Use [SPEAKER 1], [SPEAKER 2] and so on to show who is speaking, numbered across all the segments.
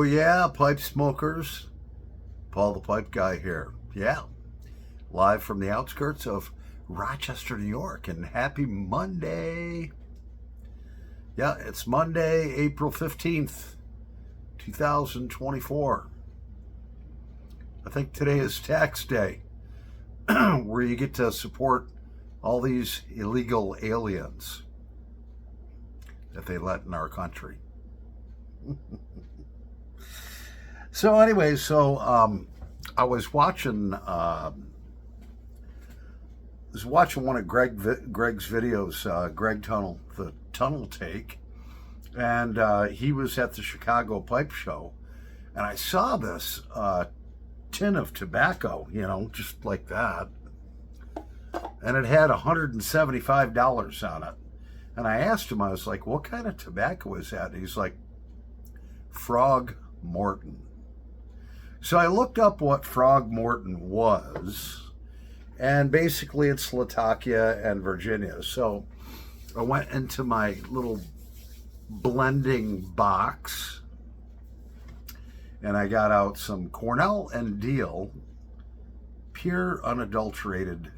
[SPEAKER 1] Oh yeah, pipe smokers. Paul the Pipe Guy here. Yeah, live from the outskirts of Rochester, New York, and happy Monday. Yeah, it's Monday, April 15th, 2024. I think today is tax day, where you get to support all these illegal aliens that they let in our country. So anyway, I was watching one of Greg's videos, Greg Tunnel, the Tunnel Take, and he was at the Chicago Pipe Show, and I saw this tin of tobacco, just like that, and it had $175 on it. And I asked him, I was like, "What kind of tobacco is that?" And he's like, "Frog Morton." So I looked up what Frog Morton was, and basically it's Latakia and Virginia. So I went into my little blending box, and I got out some Cornell and Deal pure unadulterated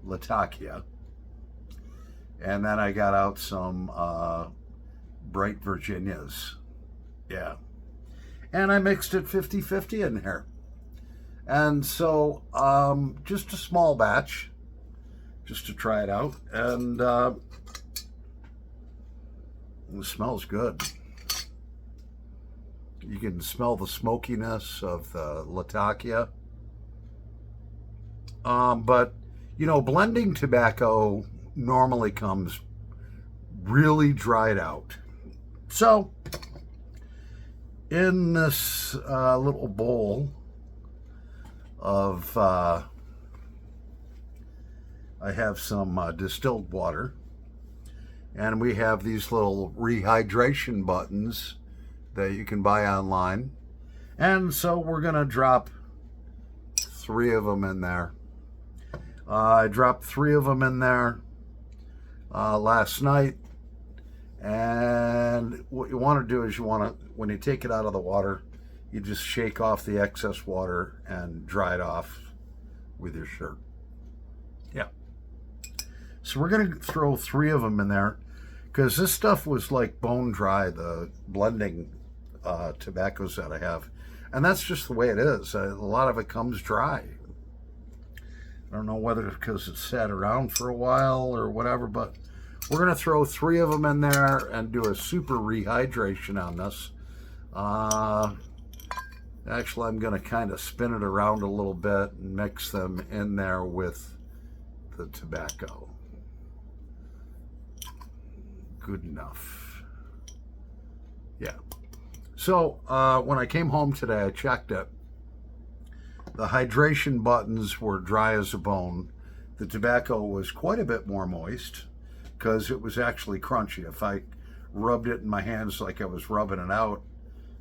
[SPEAKER 1] Latakia, and then I got out some Bright Virginias. Yeah. And I mixed it 50-50 in here. And so just a small batch, just to try it out. And it smells good. You can smell the smokiness of the Latakia. But, blending tobacco normally comes really dried out. So in this little bowl of, I have some distilled water, and we have these little rehydration buttons that you can buy online. And so we're going to drop 3 of them in there. I dropped 3 of them in there last night. And what you want to do is when you take it out of the water, you just shake off the excess water and dry it off with your shirt. Yeah. So we're going to throw 3 of them in there, because this stuff was like bone dry, the blending tobaccos that I have. And that's just the way it is. A lot of it comes dry. I don't know whether it's because it sat around for a while or whatever, but we're going to throw 3 of them in there and do a super rehydration on this. Actually, I'm going to kind of spin it around a little bit and mix them in there with the tobacco. Good enough. Yeah. So when I came home today, I checked it. The hydration buttons were dry as a bone. The tobacco was quite a bit more moist, because it was actually crunchy. If I rubbed it in my hands like I was rubbing it out,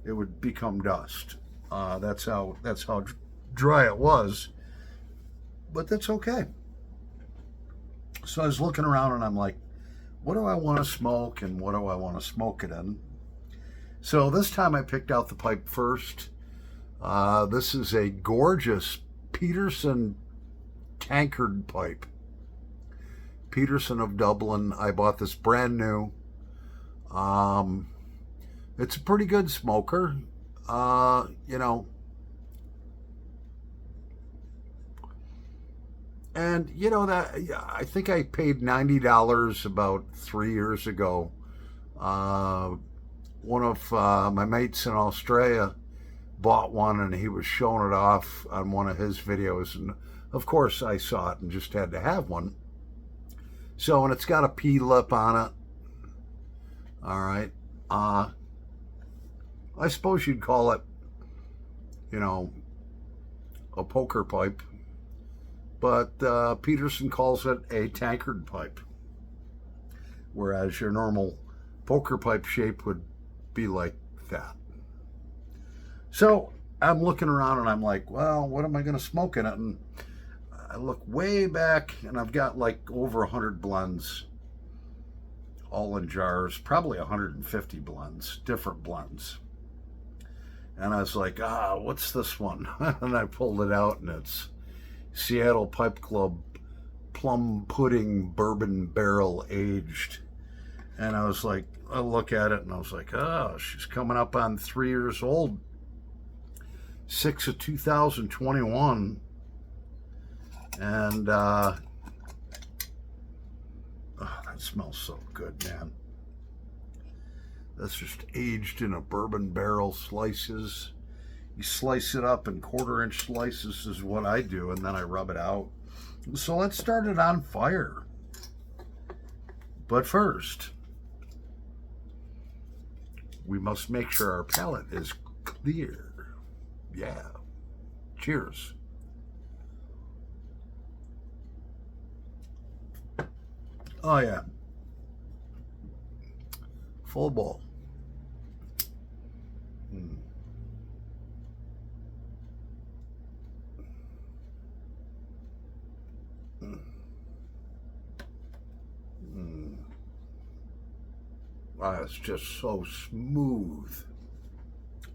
[SPEAKER 1] it would become dust. That's how dry it was, but that's okay. So I was looking around and I'm like, what do I want to smoke and what do I want to smoke it in? So this time I picked out the pipe first. This is a gorgeous Peterson tankard pipe. Peterson of Dublin. I bought this brand new. It's a pretty good smoker. And that I think I paid $90 about 3 years ago. One of my mates in Australia bought one, and he was showing it off on one of his videos, and of course I saw it and just had to have one. So, and it's got a P-lip on it. All right. I suppose you'd call it, a poker pipe. But Peterson calls it a tankard pipe. Whereas your normal poker pipe shape would be like that. So I'm looking around and I'm like, well, what am I going to smoke in it? And I look way back and I've got like over 100 blends all in jars, probably 150 blends, different blends. And I was like, what's this one? And I pulled it out, and it's Seattle Pipe Club Plum Pudding Bourbon Barrel Aged. And I was like, I look at it, and I was like, she's coming up on 3 years old. 6 of 2021. And that smells so good, man. That's just aged in a bourbon barrel, slices. You slice it up in 1/4-inch slices is what I do, and then I rub it out. So let's start it on fire. But first, we must make sure our palate is clear. Yeah. Cheers. Oh, yeah. Full bowl. Mm. Mm. Mm. Wow, it's just so smooth.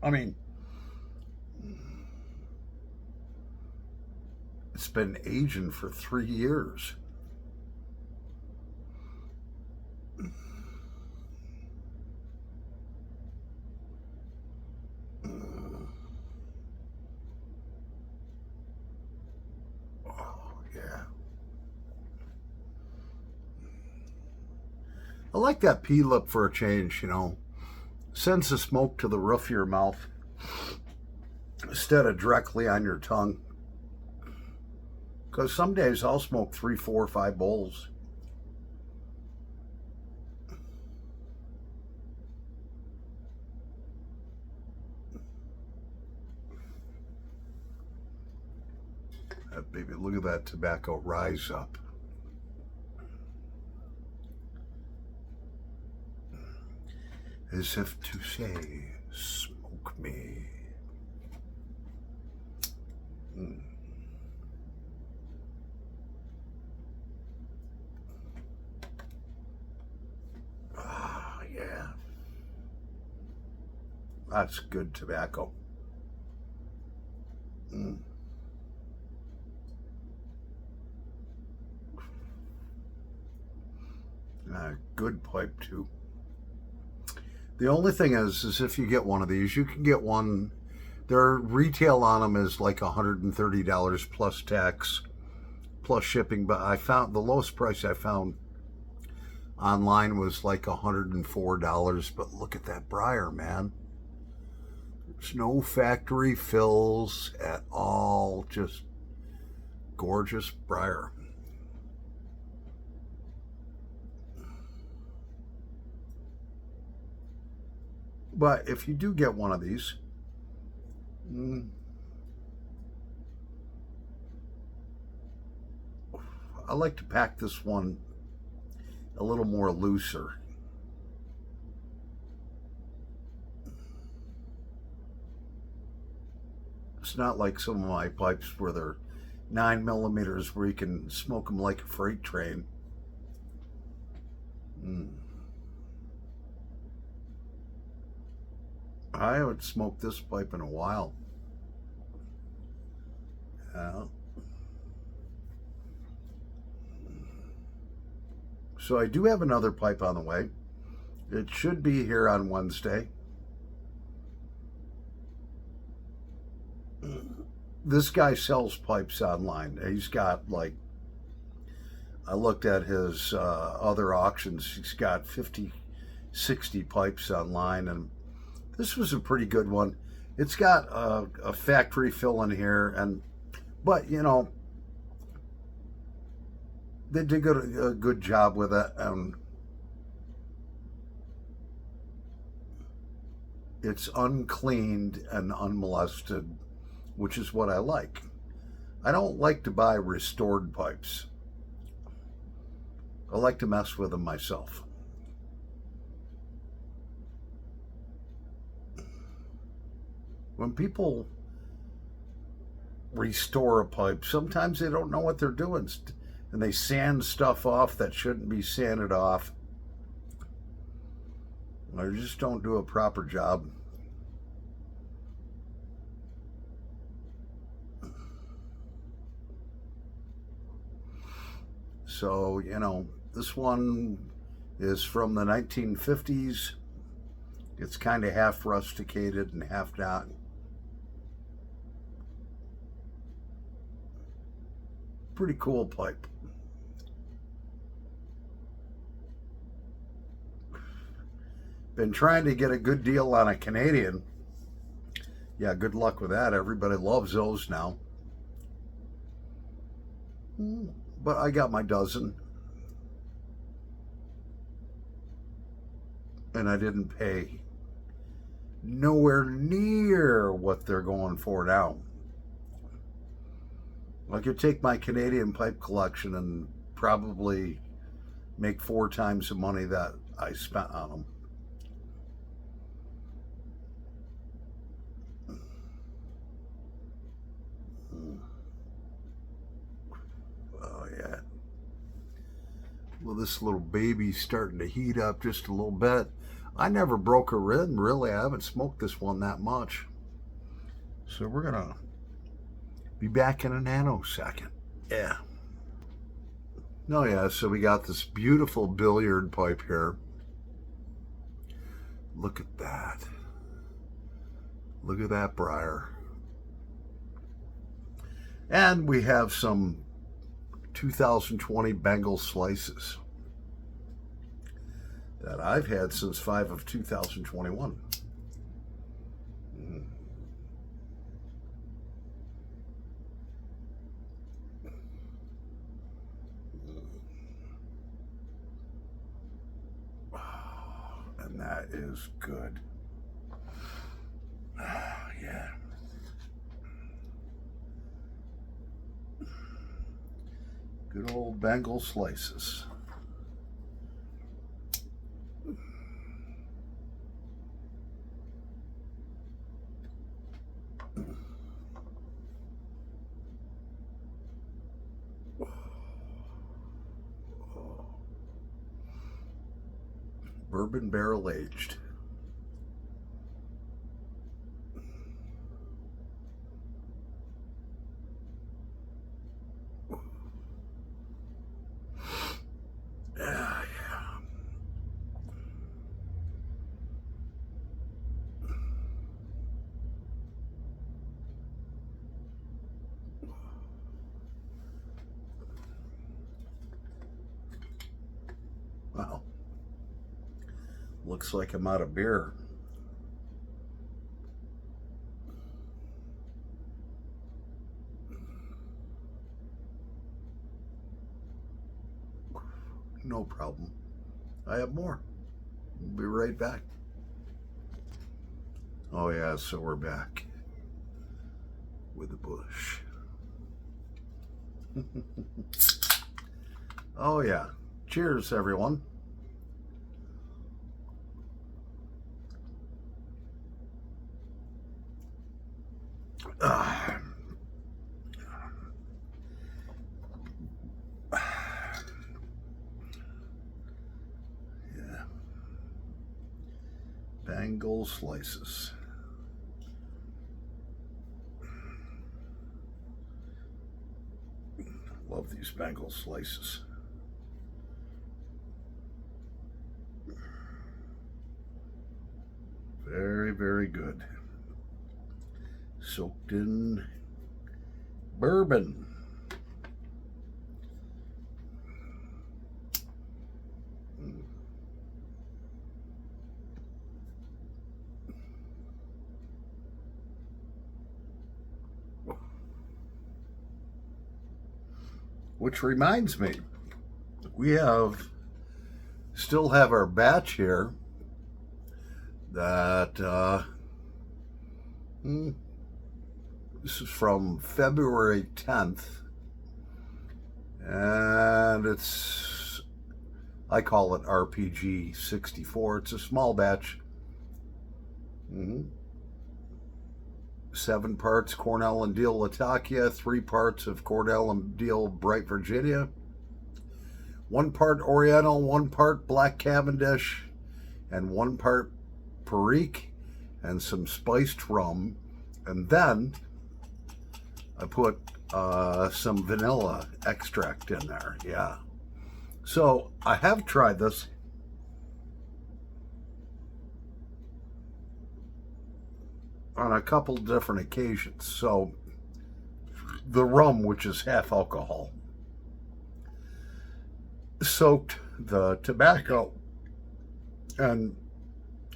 [SPEAKER 1] I mean, it's been aging for 3 years. I like that pea lip for a change, Sends the smoke to the roof of your mouth instead of directly on your tongue. Because some days I'll smoke 3, 4, 5 bowls. Baby, look at that tobacco rise up. As if to say, smoke me. Mm. Yeah. That's good tobacco. Mm. Good pipe too. The only thing is if you get one of these, you can get one. Their retail on them is like $130 plus tax, plus shipping. But I found the lowest price I found online was like $104. But look at that briar, man. There's no factory fills at all. Just gorgeous briar. But if you do get one of these, I like to pack this one a little more looser. It's not like some of my pipes where they're 9mm where you can smoke them like a freight train. I haven't smoked this pipe in a while. So I do have another pipe on the way. It should be here on Wednesday. This guy sells pipes online. He's got I looked at his other auctions. He's got 50, 60 pipes online, and this was a pretty good one. It's got a factory fill in here, but they did a good job with it. It's uncleaned and unmolested, which is what I like. I don't like to buy restored pipes. I like to mess with them myself. When people restore a pipe, sometimes they don't know what they're doing, and they sand stuff off that shouldn't be sanded off. Or just don't do a proper job. So, you know, this one is from the 1950s. It's kind of half rusticated and half not. Pretty cool pipe. Been trying to get a good deal on a Canadian. Yeah, good luck with that. Everybody loves those now. But I got my dozen. And I didn't pay nowhere near what they're going for now. I could take my Canadian pipe collection and probably make 4 times the money that I spent on them. Oh yeah. Well, this little baby's starting to heat up just a little bit. I never broke her in, really. I haven't smoked this one that much. So we're gonna be back in a nanosecond. Yeah. Oh yeah, so we got this beautiful billiard pipe here. Look at that. Look at that briar. And we have some 2020 Bengal slices that I've had since 5 of 2021. And that is good. Oh, yeah. Good old Bengal slices. Bourbon barrel aged. Yeah. Wow. Looks like I'm out of beer. No problem. I have more. We'll be right back. Oh yeah, so we're back with the bush. Oh yeah. Cheers, everyone. Yeah. Bengal slices. Love these Bengal slices. Very, very good. Soaked in bourbon. Which reminds me, we still have our batch here that this is from February 10th, and I call it RPG 64. It's a small batch. 7 parts Cornell and Deal Latakia, 3 parts of Cornell and Deal Bright Virginia, 1 part Oriental, 1 part Black Cavendish, and 1 part Perique, and some spiced rum. And then I put some vanilla extract in there. Yeah. So I have tried this. On a couple different occasions. So the rum, which is half alcohol, soaked the tobacco, and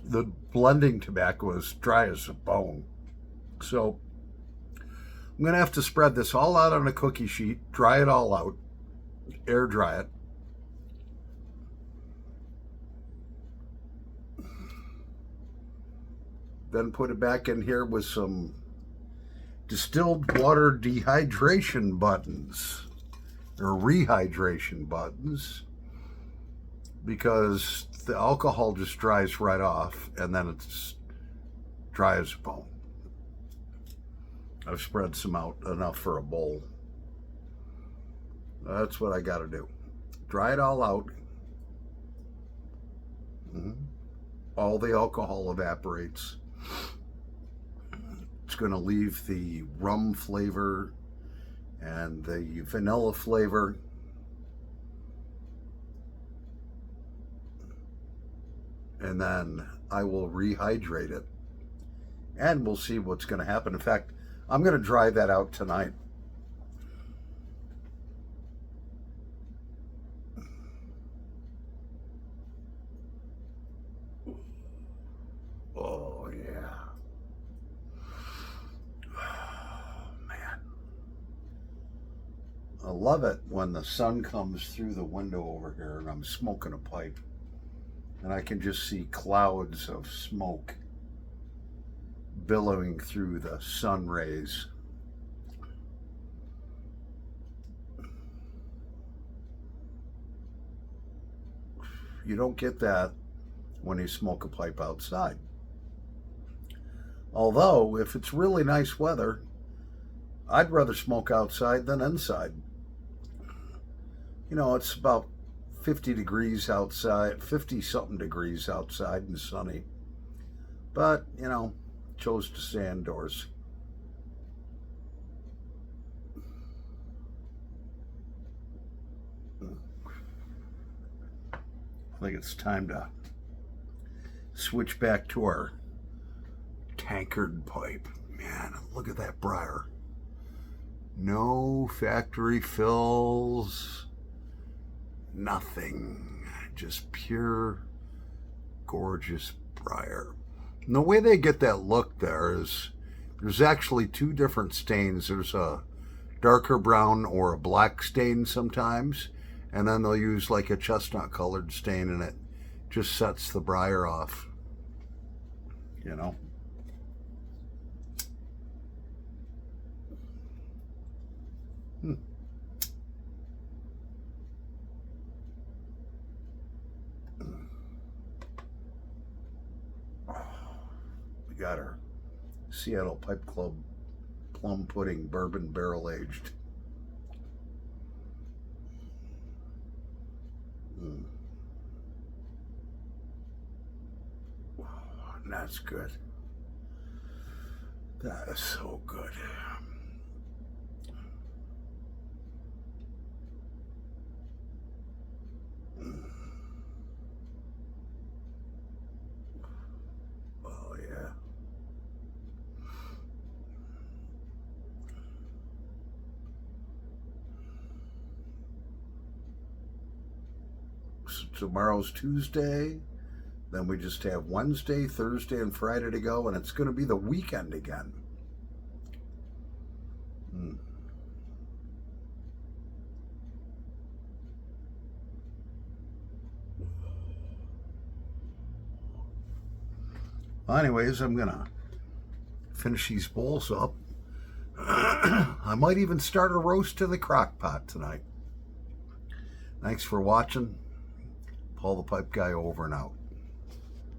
[SPEAKER 1] the blending tobacco is dry as a bone. So I'm going to have to spread this all out on a cookie sheet, dry it all out, air dry it. Then put it back in here with some distilled water dehydration buttons or rehydration buttons, because the alcohol just dries right off and then it's dry as a bone. I've spread some out enough for a bowl. That's what I got to do. Dry it all out. All the alcohol evaporates. It's going to leave the rum flavor and the vanilla flavor. And then I will rehydrate it. And we'll see what's going to happen. In fact, I'm going to dry that out tonight. Oh, yeah. Man. I love it when the sun comes through the window over here and I'm smoking a pipe and I can just see clouds of smoke billowing through the sun rays. You don't get that when you smoke a pipe outside. Although, if it's really nice weather, I'd rather smoke outside than inside. You know, it's about 50 degrees outside, 50 something degrees outside and sunny. But, you know, chose to stay indoors. I think it's time to switch back to our tankard pipe. Man, look at that briar. No factory fills, nothing. Just pure, gorgeous briar. And the way they get that look there is there's actually two different stains. There's a darker brown or a black stain sometimes, and then they'll use like a chestnut colored stain, and it just sets the briar off, you know. We got our Seattle Pipe Club plum pudding bourbon barrel aged. That's good. That is so good. Oh, yeah. So tomorrow's Tuesday. Then we just have Wednesday, Thursday, and Friday to go, and it's going to be the weekend again. Well, anyways, I'm going to finish these bowls up. I might even start a roast in the crock pot tonight. Thanks for watching. Paul the Pipe Guy over and out.